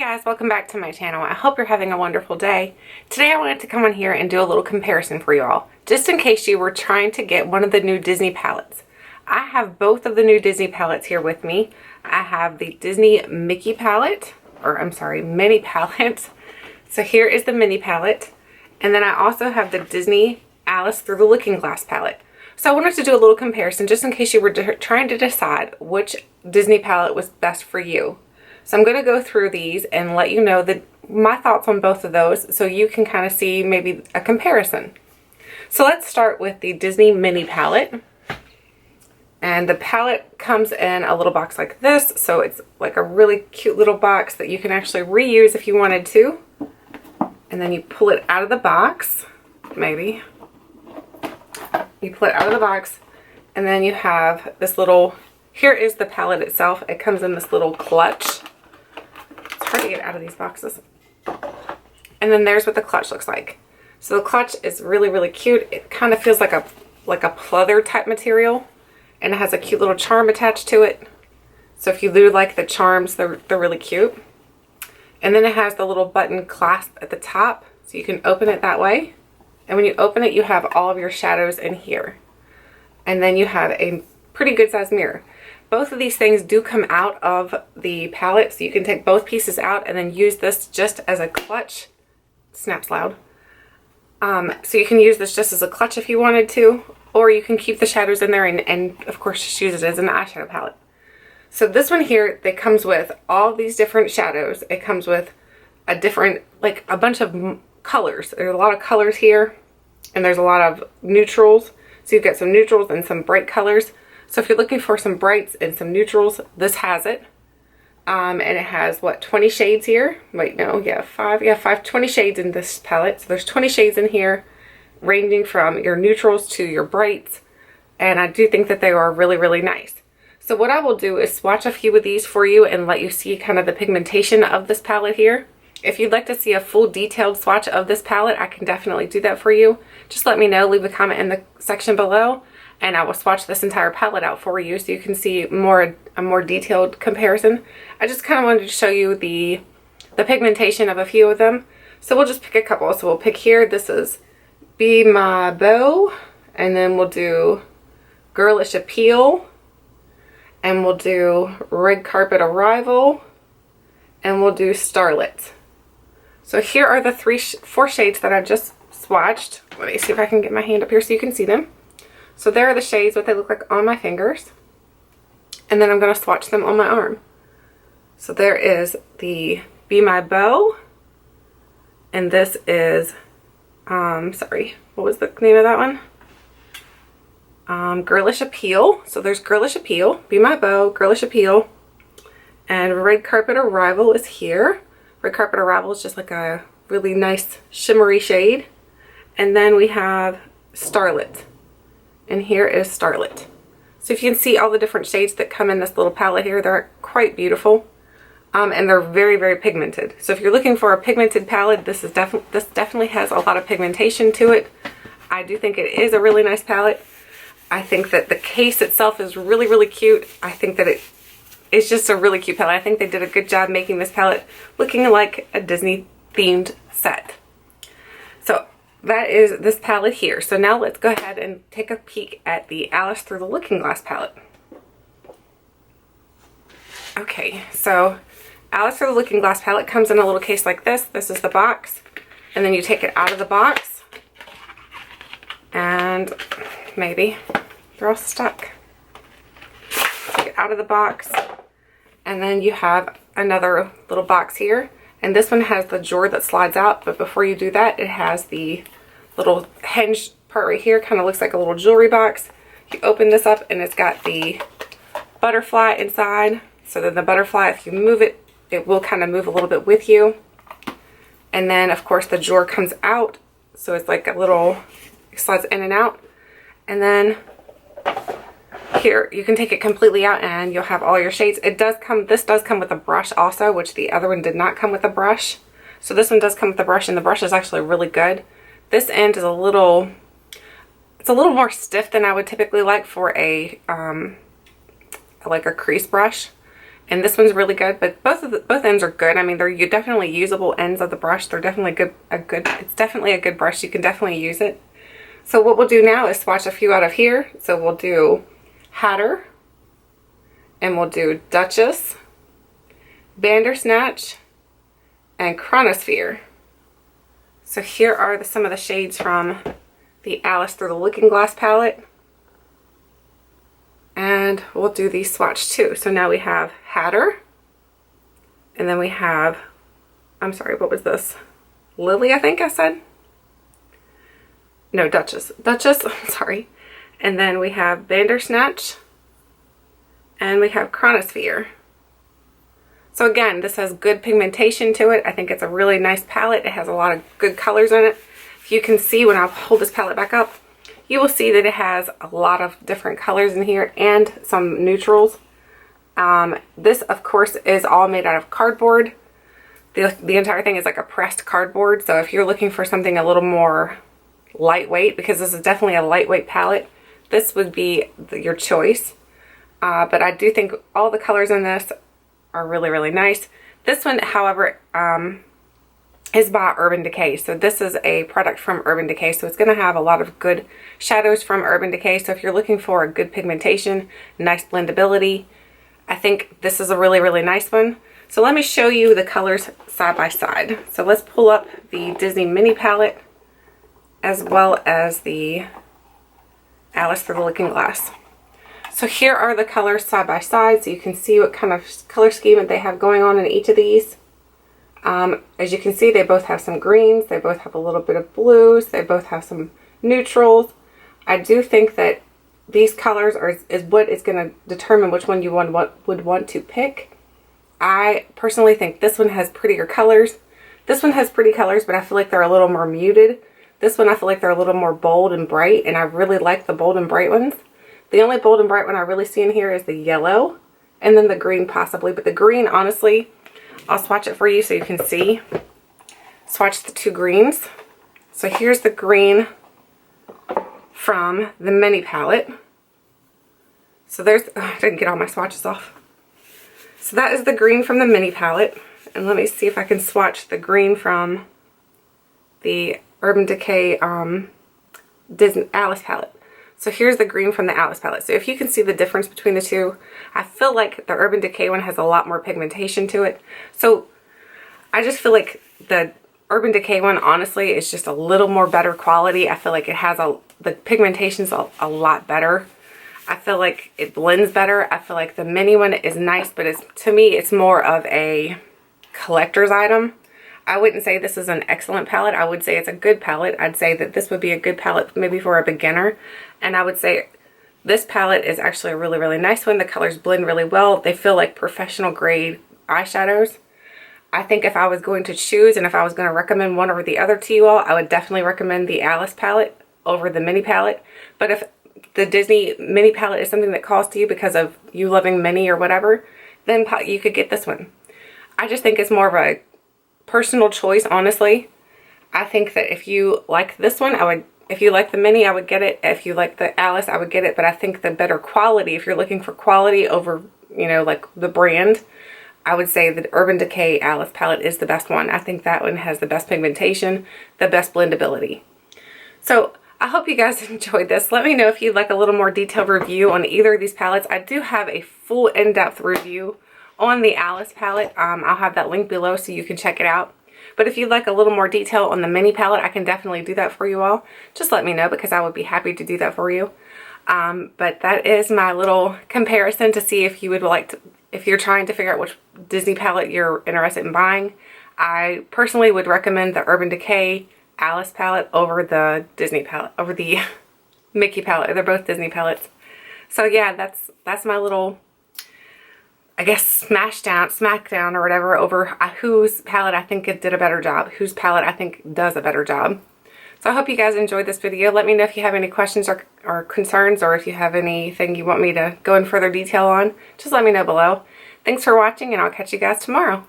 guys, welcome back to my channel. I hope you're having a wonderful day. Today I wanted to come on here and do a little comparison for you all, just in case you were trying to get one of the new Disney palettes. I have both of the new Disney palettes here with me. I have the Disney Mickey palette, or I'm sorry, Minnie palette. So here is the Minnie palette. And then I also have the Disney Alice Through the Looking Glass palette. So I wanted to do a little comparison just in case you were trying to decide which Disney palette was best for you. So I'm going to go through these and let you know my thoughts on both of those so you can kind of see maybe a comparison. So let's start with the Disney Minnie palette. And the palette comes in a little box like this. So it's like a really cute little box that you can actually reuse if you wanted to. And then you pull it out of the box, maybe. You pull it out of the box and then you have this little, here is the palette itself. It comes in this little clutch. It's hard to get out of these boxes. And then there's what the clutch looks like. So the clutch is really, really cute. It kind of feels like a pleather type material, and it has a cute little charm attached to it. So if you do like the charms, they're really cute. And then it has the little button clasp at the top, so you can open it that way. And when you open it, you have all of your shadows in here. And then you have a pretty good sized mirror. Both of these things do come out of the palette, so you can take both pieces out and then use this just as a clutch. Snaps loud. So you can use this just as a clutch if you wanted to, or you can keep the shadows in there and of course just use it as an eyeshadow palette. So this one here, that comes with all these different shadows. It comes with a different, like a bunch of colors. There's a lot of colors here, and there's a lot of neutrals. So you've got some neutrals and some bright colors. So if you're looking for some brights and some neutrals, this has it. And it has, what, 20 shades here? Wait, no, yeah, 20 shades in this palette. So there's 20 shades in here, ranging from your neutrals to your brights. And I do think that they are really, really nice. So what I will do is swatch a few of these for you and let you see kind of the pigmentation of this palette here. If you'd like to see a full detailed swatch of this palette, I can definitely do that for you. Just let me know, leave a comment in the section below, and I will swatch this entire palette out for you so you can see a more detailed comparison. I just kind of wanted to show you the pigmentation of a few of them. So we'll just pick a couple. So we'll pick here, this is Be My Beau, and then we'll do Girlish Appeal, and we'll do Red Carpet Arrival, and we'll do Starlet. So here are the four shades that I've just swatched. Let me see if I can get my hand up here so you can see them. So there are the shades, what they look like on my fingers. And then I'm going to swatch them on my arm. So there is the Be My Beau. And this is, sorry, what was the name of that one? Girlish Appeal. So there's Girlish Appeal, Be My Beau, Girlish Appeal. And Red Carpet Arrival is here. Red Carpet Arrival is just like a really nice shimmery shade. And then we have Starlet. And here is Starlet. So if you can see all the different shades that come in this little palette here, they're quite beautiful. And they're very, very pigmented. So if you're looking for a pigmented palette, this definitely has a lot of pigmentation to it. I do think it is a really nice palette. I think that the case itself is really, really cute. I think that it's just a really cute palette. I think they did a good job making this palette looking like a Disney themed set. So that is this palette here. So now let's go ahead and take a peek at the Alice Through the Looking Glass palette. Okay, so Alice Through the Looking Glass palette comes in a little case like this. This is the box. And then you take it out of the box. And maybe they're all stuck. Take it out of the box. And then you have another little box here. And this one has the drawer that slides out, but before you do that, it has the little hinge part right here. Kind of looks like a little jewelry box. You open this up and it's got the butterfly inside. So then the butterfly, if you move it, it will kind of move a little bit with you. And then of course the drawer comes out. So it's like a little, it slides in and out. And then here you can take it completely out and you'll have all your shades. This does come with a brush also, which the other one did not come with a brush. So this one does come with a brush, and the brush is actually really good. This end is it's a little more stiff than I would typically like for a like a crease brush. and this one's really good, but both ends are good. I mean, they're definitely usable ends of the brush. They're definitely it's definitely a good brush. You can definitely use it. So what we'll do now is swatch a few out of here. So we'll do Hatter, and we'll do Duchess, Bandersnatch, and Chronosphere. So here are some of the shades from the Alice Through the Looking Glass palette. And we'll do these swatch too. So now we have Hatter, and then we have, I'm sorry, what was this? Lily, I think I said? No, Duchess, sorry. And then we have Bandersnatch, and we have Chronosphere. So again, this has good pigmentation to it. I think it's a really nice palette. It has a lot of good colors in it. If you can see when I hold this palette back up, you will see that it has a lot of different colors in here and some neutrals. This, of course, is all made out of cardboard. The entire thing is like a pressed cardboard. So if you're looking for something a little more lightweight, because this is definitely a lightweight palette, this would be your choice. But I do think all the colors in this are really, really nice. This one, however, is by Urban Decay. So this is a product from Urban Decay. So it's going to have a lot of good shadows from Urban Decay. So if you're looking for a good pigmentation, nice blendability, I think this is a really, really nice one. So let me show you the colors side by side. So let's pull up the Disney Mini palette as well as the Alice Through the Looking Glass. So here are the colors side by side, so you can see what kind of color scheme they have going on in each of these. As you can see, they both have some greens, they both have a little bit of blues, they both have some neutrals. I do think that these colors is what is going to determine which one you would want to pick. I personally think this one has prettier colors. This one has pretty colors, but I feel like they're a little more muted. This one I feel like they're a little more bold and bright, and I really like the bold and bright ones. The only bold and bright one I really see in here is the yellow, and then the green possibly, but the green, honestly, I'll swatch it for you so you can see. Swatch the two greens. So here's the green from the Mini palette. So there's, I didn't get all my swatches off. So that is the green from the Mini palette. And let me see if I can swatch the green from the Urban Decay Disney Alice palette. So here's the green from the Alice palette. So if you can see the difference between the two, I feel like the Urban Decay one has a lot more pigmentation to it. So I just feel like the Urban Decay one, honestly, is just a little more better quality. I feel like it has the pigmentation's a lot better. I feel like it blends better. I feel like the Mini one is nice, but to me, it's more of a collector's item. I wouldn't say this is an excellent palette. I would say it's a good palette. I'd say that this would be a good palette maybe for a beginner. And I would say this palette is actually a really, really nice one. The colors blend really well. They feel like professional grade eyeshadows. I think if I was going to choose and if I was going to recommend one over the other to you all, I would definitely recommend the Alice palette over the Mini palette. But if the Disney Mini palette is something that calls to you because of you loving Minnie or whatever, then you could get this one. I just think it's more of a personal choice, honestly. I think that if you like this one, if you like the Mini, I would get it. If you like the Alice, I would get it. But I think the better quality, if you're looking for quality over, you know, like the brand, I would say the Urban Decay Alice palette is the best one. I think that one has the best pigmentation, the best blendability. So I hope you guys enjoyed this. Let me know if you'd like a little more detailed review on either of these palettes. I do have a full in-depth review on the Alice palette. I'll have that link below so you can check it out. But if you'd like a little more detail on the Mini palette, I can definitely do that for you all. Just let me know because I would be happy to do that for you. But that is my little comparison to see if you would like to, if you're trying to figure out which Disney palette you're interested in buying. I personally would recommend the Urban Decay Alice palette over the Disney palette, over the Mickey palette. They're both Disney palettes. So yeah, that's my little, I guess, Smackdown or whatever over whose palette I think it did a better job, whose palette I think does a better job. So I hope you guys enjoyed this video. Let me know if you have any questions or concerns, or if you have anything you want me to go in further detail on. Just let me know below. Thanks for watching, and I'll catch you guys tomorrow.